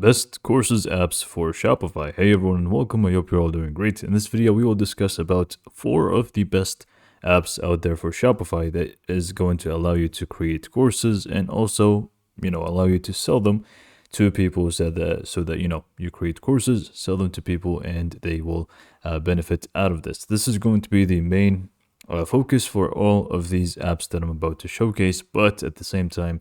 Best courses apps for Shopify. Hey everyone, welcome. I hope you're all doing great. In this video, we will discuss about 4 of the best apps out there for Shopify that is going to allow you to create courses and also, allow you to sell them to people so that you create courses, sell them to people, and they will benefit out of this. This is going to be the main focus for all of these apps that I'm about to showcase, but at the same time,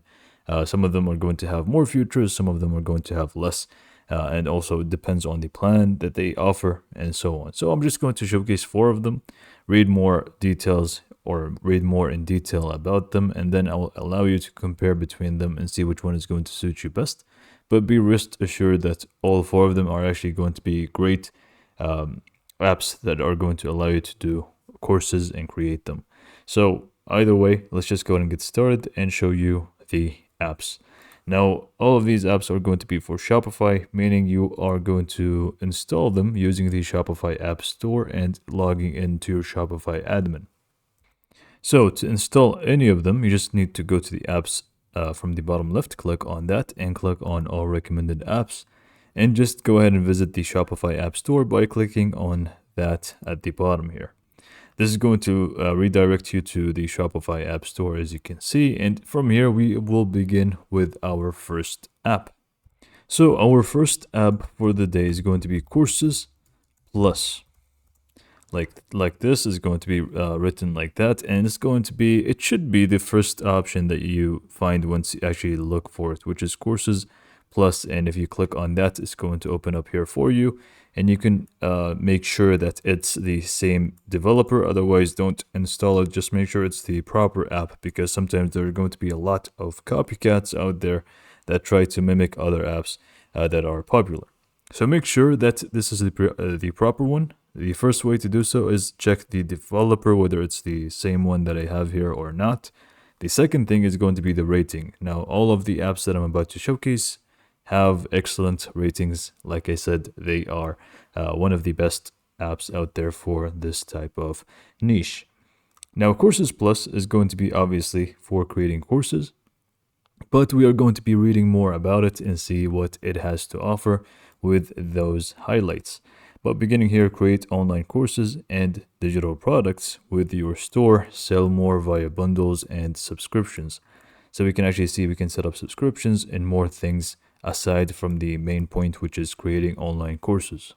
some of them are going to have more features, some of them are going to have less, and also it depends on the plan that they offer and so on. So I'm just going to showcase 4 of them, read more details or read more in detail about them, and then I'll allow you to compare between them and see which one is going to suit you best. But be rest assured that all 4 of them are actually going to be great apps that are going to allow you to do courses and create them. So either way, let's just go ahead and get started and show you the apps. Now, all of these apps are going to be for Shopify, meaning you are going to install them using the Shopify App Store and logging into your Shopify admin. So to install any of them, you just need to go to the apps from the bottom left, click on that and click on all recommended apps, and just go ahead and visit the Shopify App Store by clicking on that at the bottom here. This is going to redirect you to the Shopify App Store, as you can see. And from here, we will begin with our first app. So our first app for the day is going to be Courses Plus. Like this is going to be written like that. And it should be the first option that you find once you actually look for it, which is Courses Plus. And if you click on that, it's going to open up here for you. And you can make sure that it's the same developer. Otherwise, don't install it. Just make sure it's the proper app, because sometimes there are going to be a lot of copycats out there that try to mimic other apps that are popular. So make sure that this is the proper one. The first way to do so is check the developer, whether it's the same one that I have here or not. The second thing is going to be the rating. Now, all of the apps that I'm about to showcase have excellent ratings. Like I said, they are one of the best apps out there for this type of niche. Now, Courses Plus is going to be obviously for creating courses, but we are going to be reading more about it and see what it has to offer with those highlights. But beginning here, create online courses and digital products with your store, sell more via bundles and subscriptions. So we can actually see we can set up subscriptions and more things aside from the main point, which is creating online courses.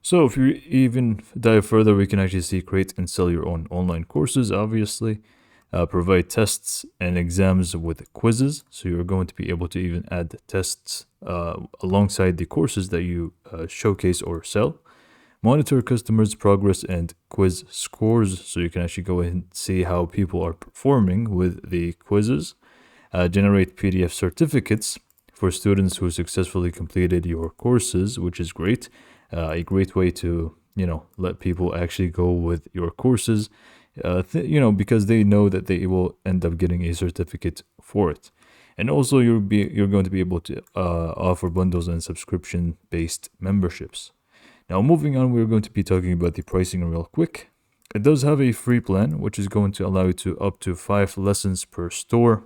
So if you even dive further, we can actually see create and sell your own online courses, obviously. Provide tests and exams with quizzes. So you're going to be able to even add tests alongside the courses that you showcase or sell. Monitor customers' progress and quiz scores. So you can actually go ahead and see how people are performing with the quizzes. Generate PDF certificates for students who successfully completed your courses, which is great. A great way to, let people actually go with your courses, because they know that they will end up getting a certificate for it. And also you're going to be able to offer bundles and subscription-based memberships. Now, moving on, we're going to be talking about the pricing real quick. It does have a free plan, which is going to allow you to up to 5 lessons per store,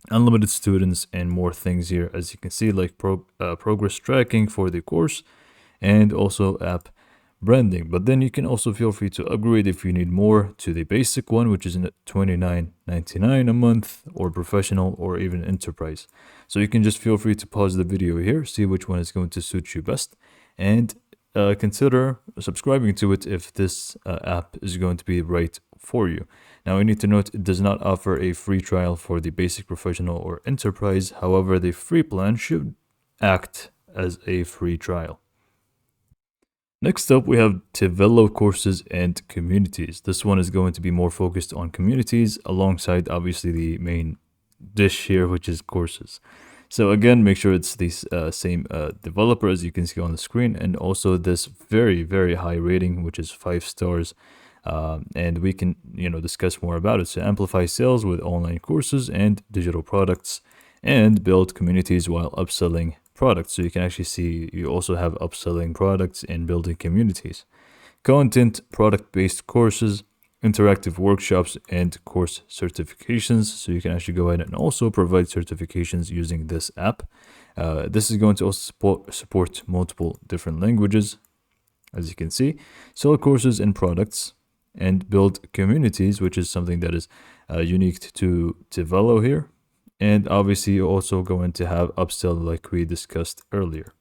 unlimited students, and more things here, as you can see, like progress tracking for the course and also app branding. But then you can also feel free to upgrade if you need more to the basic one, which is $29.99 a month, or professional, or even enterprise. So you can just feel free to pause the video here, see which one is going to suit you best, and consider subscribing to it if this app is going to be right for you. Now, I need to note it does not offer a free trial for the basic, professional, or enterprise. However, the free plan should act as a free trial. Next up, we have Tevello Courses and Communities. This one is going to be more focused on communities alongside, obviously, the main dish here, which is courses. So again, make sure it's the same developer as you can see on the screen, and also this very, very high rating, which is 5 stars. And we can, discuss more about it. So amplify sales with online courses and digital products, and build communities while upselling products. So you can actually see you also have upselling products and building communities. Content, product-based courses, interactive workshops, and course certifications. So you can actually go ahead and also provide certifications using this app. This is going to also support multiple different languages, as you can see, sell courses and products, and build communities, which is something that is unique to Tevello here. And obviously, you're also going to have upsell like we discussed earlier.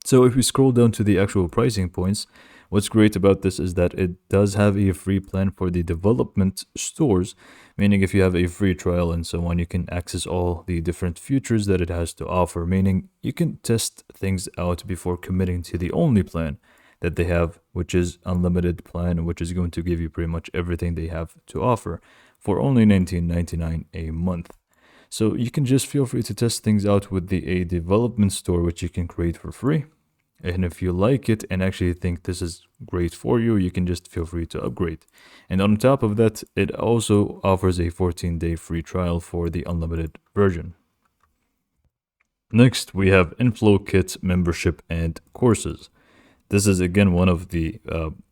So if we scroll down to the actual pricing points, what's great about this is that it does have a free plan for the development stores, meaning if you have a free trial and so on, you can access all the different features that it has to offer, meaning you can test things out before committing to the only plan that they have, which is unlimited plan, which is going to give you pretty much everything they have to offer for only $19.99 a month. So you can just feel free to test things out with the a development store, which you can create for free. And if you like it and actually think this is great for you, you can just feel free to upgrade. And on top of that, it also offers a 14-day free trial for the unlimited version. Next, we have Inflowkit membership and courses. This is again one of the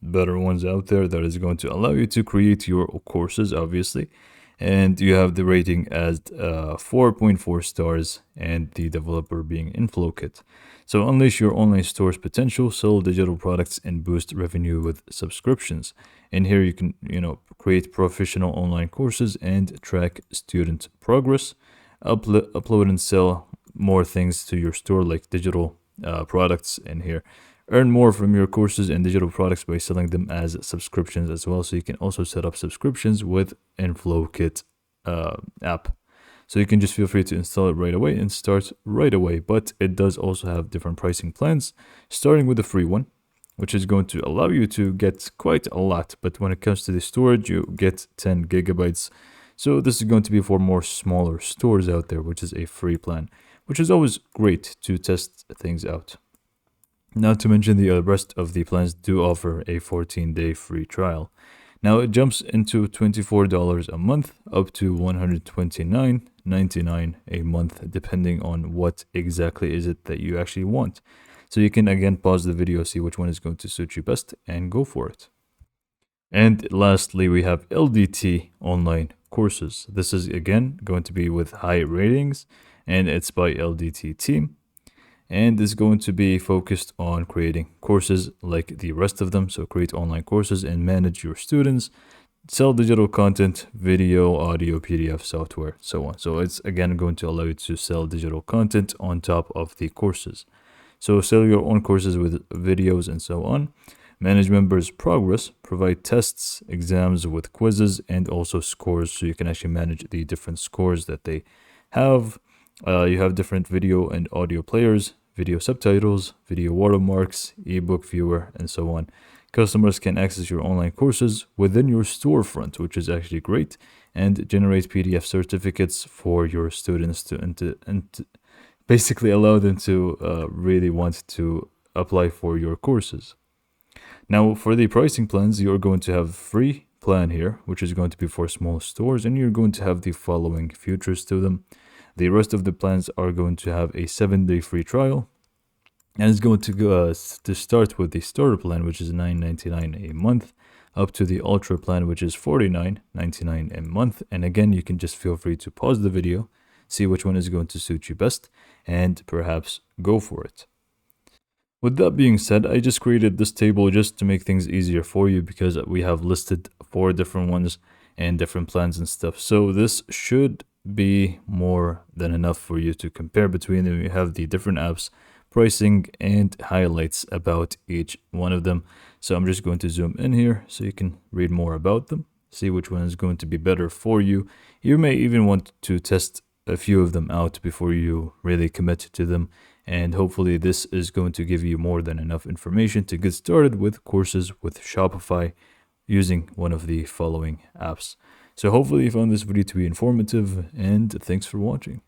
better ones out there that is going to allow you to create your courses, obviously. And you have the rating as 4.4 stars and the developer being Inflowkit. So unleash your online store's potential, sell digital products, and boost revenue with subscriptions. And here you can, create professional online courses and track student progress, upload and sell more things to your store like digital products in here. Earn more from your courses and digital products by selling them as subscriptions as well. So you can also set up subscriptions with Inflowkit app. So you can just feel free to install it right away and start right away. But it does also have different pricing plans, starting with the free one, which is going to allow you to get quite a lot. But when it comes to the storage, you get 10 gigabytes. So this is going to be for more smaller stores out there, which is a free plan, which is always great to test things out. Not to mention the rest of the plans do offer a 14-day free trial. Now it jumps into $24 a month up to $129.99 a month, depending on what exactly is it that you actually want. So you can again pause the video, see which one is going to suit you best, and go for it. And lastly, we have LDT Online Courses. This is again going to be with high ratings, and it's by LDT team. And is going to be focused on creating courses like the rest of them. So create online courses and manage your students, sell digital content, video, audio, PDF, software, so on. So it's again going to allow you to sell digital content on top of the courses. So sell your own courses with videos and so on. Manage members' progress, provide tests, exams with quizzes, and also scores. So you can actually manage the different scores that they have. You have different video and audio players, video subtitles, video watermarks, ebook viewer, and so on. Customers can access your online courses within your storefront, which is actually great, and generate PDF certificates for your students to basically allow them to really want to apply for your courses. Now, for the pricing plans, you're going to have free plan here, which is going to be for small stores, and you're going to have the following features to them. The rest of the plans are going to have a 7-day free trial, and it's going to go to start with the starter plan, which is $9.99 a month, up to the ultra plan, which is $49.99 a month. And again, you can just feel free to pause the video, see which one is going to suit you best, and perhaps go for it. With that being said, I just created this table just to make things easier for you because we have listed 4 different ones and different plans and stuff. So this should be more than enough for you to compare between them. You have the different apps, pricing, and highlights about each one of them. So I'm just going to zoom in here so you can read more about them, see which one is going to be better for you. You may even want to test a few of them out before you really commit to them. And hopefully this is going to give you more than enough information to get started with courses with Shopify using one of the following apps. So hopefully you found this video to be informative, and thanks for watching.